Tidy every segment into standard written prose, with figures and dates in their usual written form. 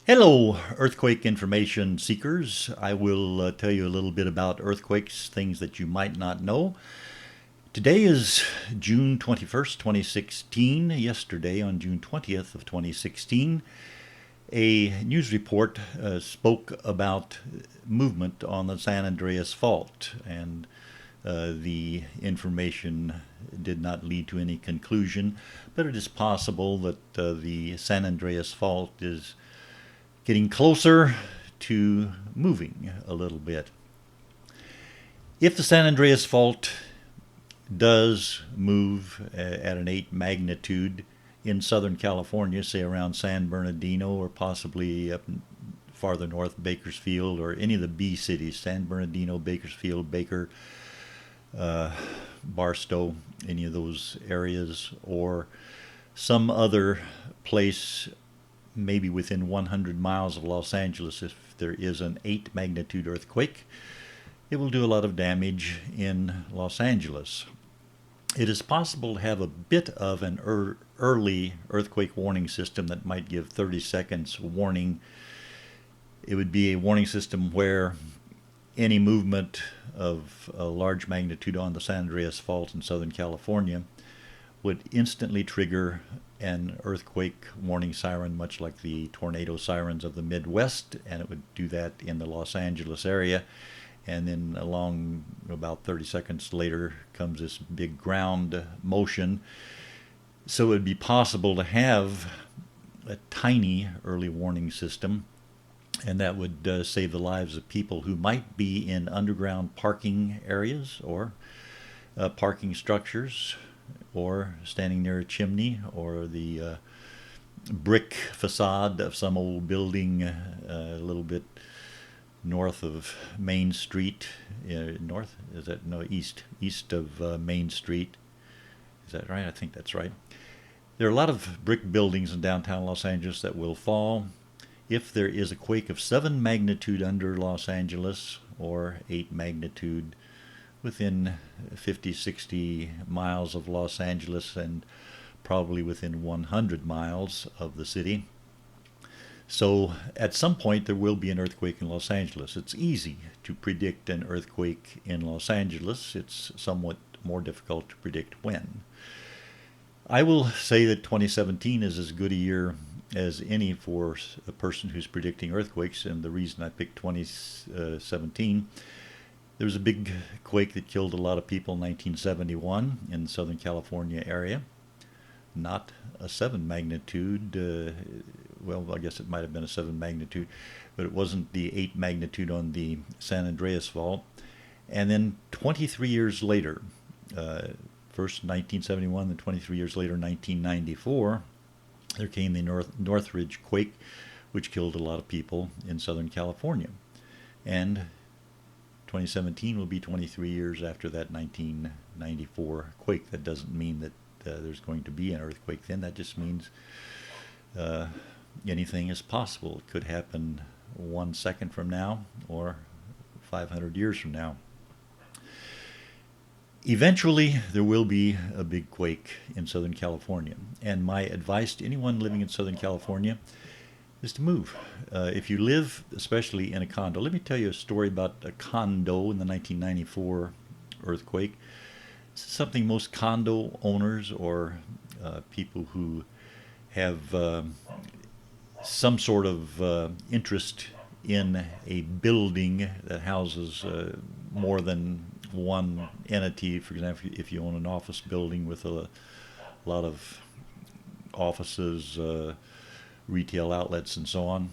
Hello, earthquake information seekers. I will tell you a little bit about earthquakes, things that you might not know. Today is June 21st, 2016. Yesterday, on June 20th of 2016, a news report spoke about movement on the San Andreas Fault, and the information did not lead to any conclusion, but it is possible that the San Andreas Fault is getting closer to moving a little bit. If the San Andreas Fault does move at an 8 magnitude in Southern California, say around San Bernardino or possibly up farther north, Bakersfield, or any of the B cities, San Bernardino, Bakersfield, Baker, Barstow, any of those areas, or some other place maybe within 100 miles of Los Angeles. If there is an 8 magnitude earthquake, it will do a lot of damage in Los Angeles. It is possible to have a bit of an early earthquake warning system that might give 30 seconds warning. It would be a warning system where any movement of a large magnitude on the San Andreas Fault in Southern California would instantly trigger an earthquake warning siren, much like the tornado sirens of the Midwest, and it would do that in the Los Angeles area. And then along about 30 seconds later comes this big ground motion. So it would be possible to have a tiny early warning system, and that would save the lives of people who might be in underground parking areas or parking structures, or standing near a chimney, or the brick facade of some old building a little bit north of Main Street. North? Is that? No, east of Main Street. Is that right? I think that's right. There are a lot of brick buildings in downtown Los Angeles that will fall. If there is a quake of 7 magnitude under Los Angeles, or 8 magnitude within 50, 60 miles of Los Angeles, and probably within 100 miles of the city. So at some point there will be an earthquake in Los Angeles. It's easy to predict an earthquake in Los Angeles. It's somewhat more difficult to predict when. I will say that 2017 is as good a year as any for a person who's predicting earthquakes, and the reason I picked 2017, there was a big quake that killed a lot of people in 1971 in the Southern California area. Not a 7 magnitude. Well, I guess it might have been a 7 magnitude, but it wasn't the 8 magnitude on the San Andreas Fault. And then 23 years later, first 1971, then 23 years later, 1994, there came the Northridge quake, which killed a lot of people in Southern California. And 2017 will be 23 years after that 1994 quake. That doesn't mean that there's going to be an earthquake then. That just means anything is possible. It could happen 1 second from now or 500 years from now. Eventually, there will be a big quake in Southern California. And my advice to anyone living in Southern California is to move. If you live, especially in a condo, let me tell you a story about a condo in the 1994 earthquake. It's something most condo owners, or people who have some sort of interest in a building that houses more than one entity. For example, if you own an office building with a lot of offices, retail outlets, and so on.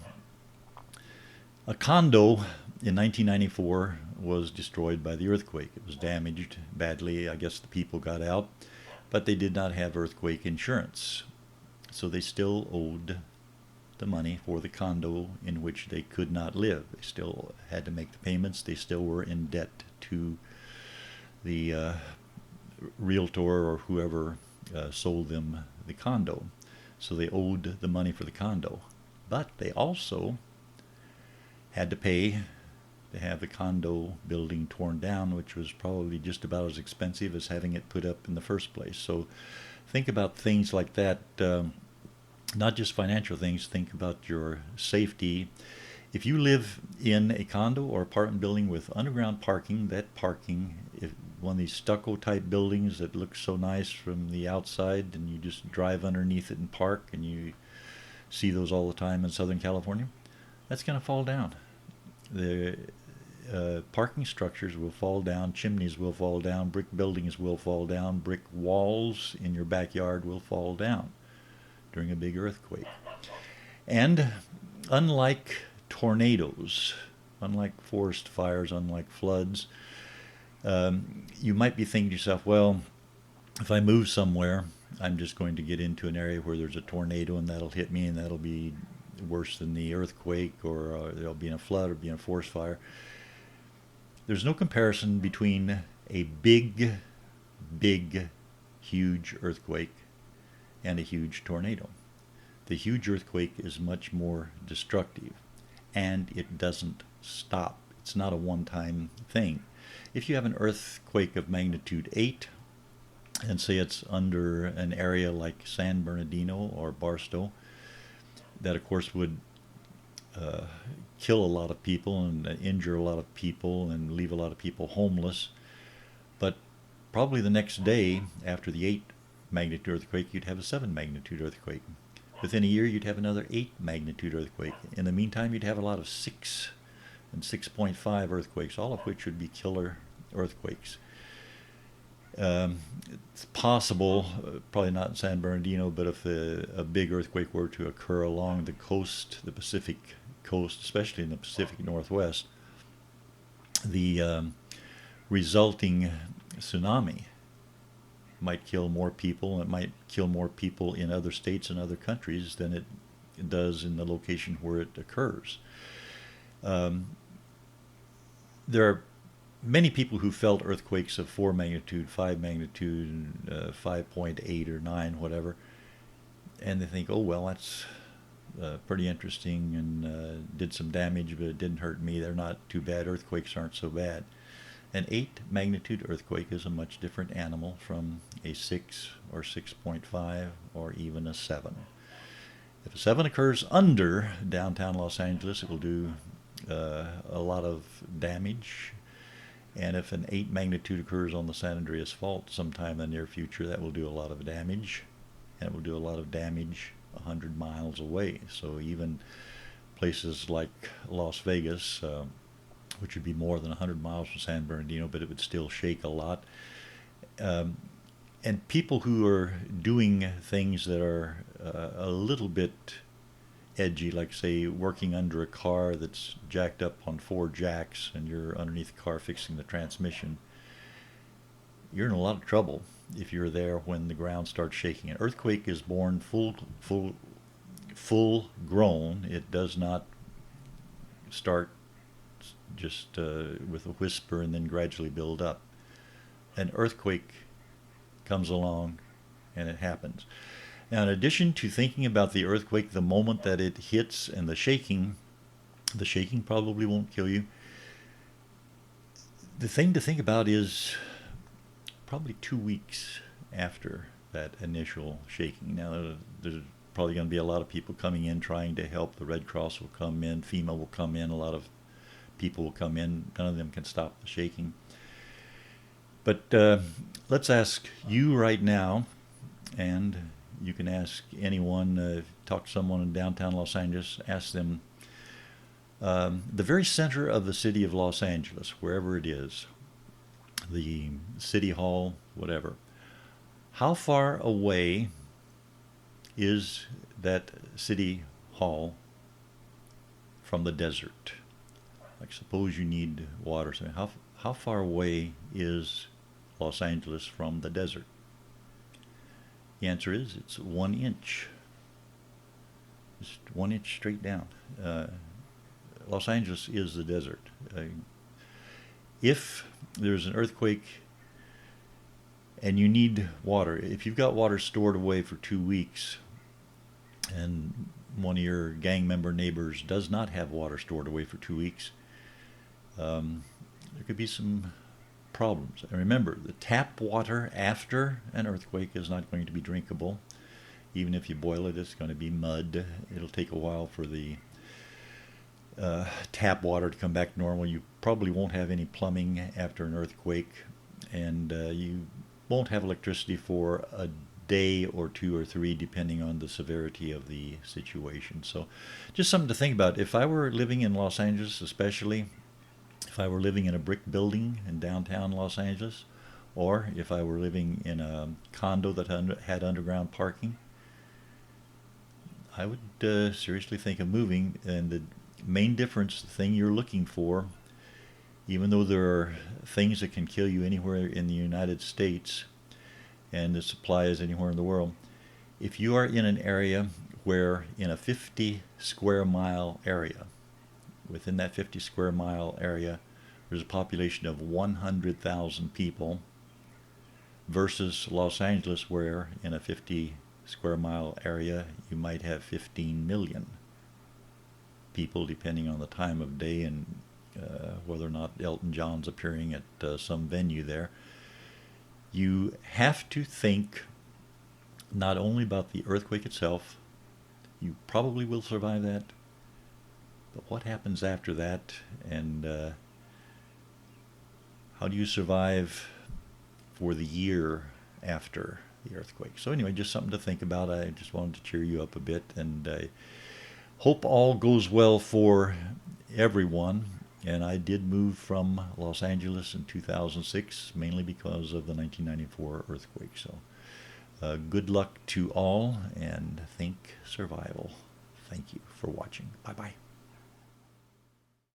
A condo in 1994 was destroyed by the earthquake. It was damaged badly. I guess the people got out, but they did not have earthquake insurance. So they still owed the money for the condo in which they could not live. They still had to make the payments. They still were in debt to the realtor or whoever sold them the condo. So they owed the money for the condo. But they also had to pay to have the condo building torn down, which was probably just about as expensive as having it put up in the first place. So think about things like that not just financial things. Think about your safety. If you live in a condo or apartment building with underground parking, that parking, if one of these stucco type buildings that looks so nice from the outside and you just drive underneath it and park, and you see those all the time in Southern California, that's going to fall down. The parking structures will fall down, chimneys will fall down, brick buildings will fall down, brick walls in your backyard will fall down during a big earthquake. And unlike tornadoes, unlike forest fires, unlike floods, you might be thinking to yourself, well, if I move somewhere, I'm just going to get into an area where there's a tornado and that'll hit me and that'll be worse than the earthquake, or there'll be a flood or be a forest fire. There's no comparison between a big, huge earthquake and a huge tornado. The huge earthquake is much more destructive, and it doesn't stop. It's not a one-time thing. If you have an earthquake of magnitude 8, and say it's under an area like San Bernardino or Barstow, that of course would kill a lot of people and injure a lot of people and leave a lot of people homeless. But probably the next day after the 8 magnitude earthquake, you'd have a 7 magnitude earthquake. Within a year, you'd have another 8 magnitude earthquake. In the meantime, you'd have a lot of 6 and 6.5 earthquakes, all of which would be killer earthquakes. It's possible, probably not in San Bernardino, but if a big earthquake were to occur along the coast, the Pacific coast, especially in the Pacific Northwest, the resulting tsunami might kill more people. It might kill more people in other states and other countries than it does in the location where it occurs. There are many people who felt earthquakes of 4 magnitude, 5 magnitude, 5.8 or 9, whatever, and they think, oh, well, that's pretty interesting and did some damage, but it didn't hurt me. They're not too bad. Earthquakes aren't so bad. An 8 magnitude earthquake is a much different animal from a 6 or 6.5 or even a 7. If a 7 occurs under downtown Los Angeles, it will do a lot of damage. And if an 8 magnitude occurs on the San Andreas Fault sometime in the near future, that will do a lot of damage. And it will do a lot of damage 100 miles away. So even places like Las Vegas, which would be more than 100 miles from San Bernardino, but it would still shake a lot. And people who are doing things that are a little bit edgy, like say working under a car that's jacked up on 4 jacks and you're underneath the car fixing the transmission, you're in a lot of trouble if you're there when the ground starts shaking. An earthquake is born full grown. It does not start just with a whisper and then gradually build up. An earthquake comes along and it happens. Now, in addition to thinking about the earthquake the moment that it hits and the shaking probably won't kill you. The thing to think about is probably 2 weeks after that initial shaking. Now, there's probably going to be a lot of people coming in trying to help. The Red Cross will come in, FEMA will come in, a lot of people will come in. None of them can stop the shaking. But let's ask you right now, and you can ask anyone, talk to someone in downtown Los Angeles, ask them, the very center of the city of Los Angeles, wherever it is, the city hall, whatever, how far away is that city hall from the desert? Like suppose you need water. So how far away is Los Angeles from the desert? The answer is it's 1 inch. Just 1 inch straight down. Los Angeles is the desert. If there's an earthquake and you need water, if you've got water stored away for 2 weeks and one of your gang member neighbors does not have water stored away for 2 weeks, there could be some problems. And remember, the tap water after an earthquake is not going to be drinkable. Even if you boil it, it's going to be mud. It'll take a while for the tap water to come back normal. You probably won't have any plumbing after an earthquake, and you won't have electricity for a day or two or three, depending on the severity of the situation. So, just something to think about. If I were living in Los Angeles, especially if I were living in a brick building in downtown Los Angeles, or if I were living in a condo that had underground parking, I would seriously think of moving. And the main difference, the thing you're looking for, even though there are things that can kill you anywhere in the United States, and the supply is anywhere in the world, if you are in an area where in a 50 square mile area, within that 50 square mile area, there's a population of 100,000 people, versus Los Angeles, where in a 50 square mile area you might have 15 million people, depending on the time of day and whether or not Elton John's appearing at some venue there. You have to think not only about the earthquake itself, you probably will survive that, but what happens after that, and how do you survive for the year after the earthquake? So anyway, just something to think about. I just wanted to cheer you up a bit, and I hope all goes well for everyone. And I did move from Los Angeles in 2006, mainly because of the 1994 earthquake. So good luck to all, and think survival. Thank you for watching. Bye-bye.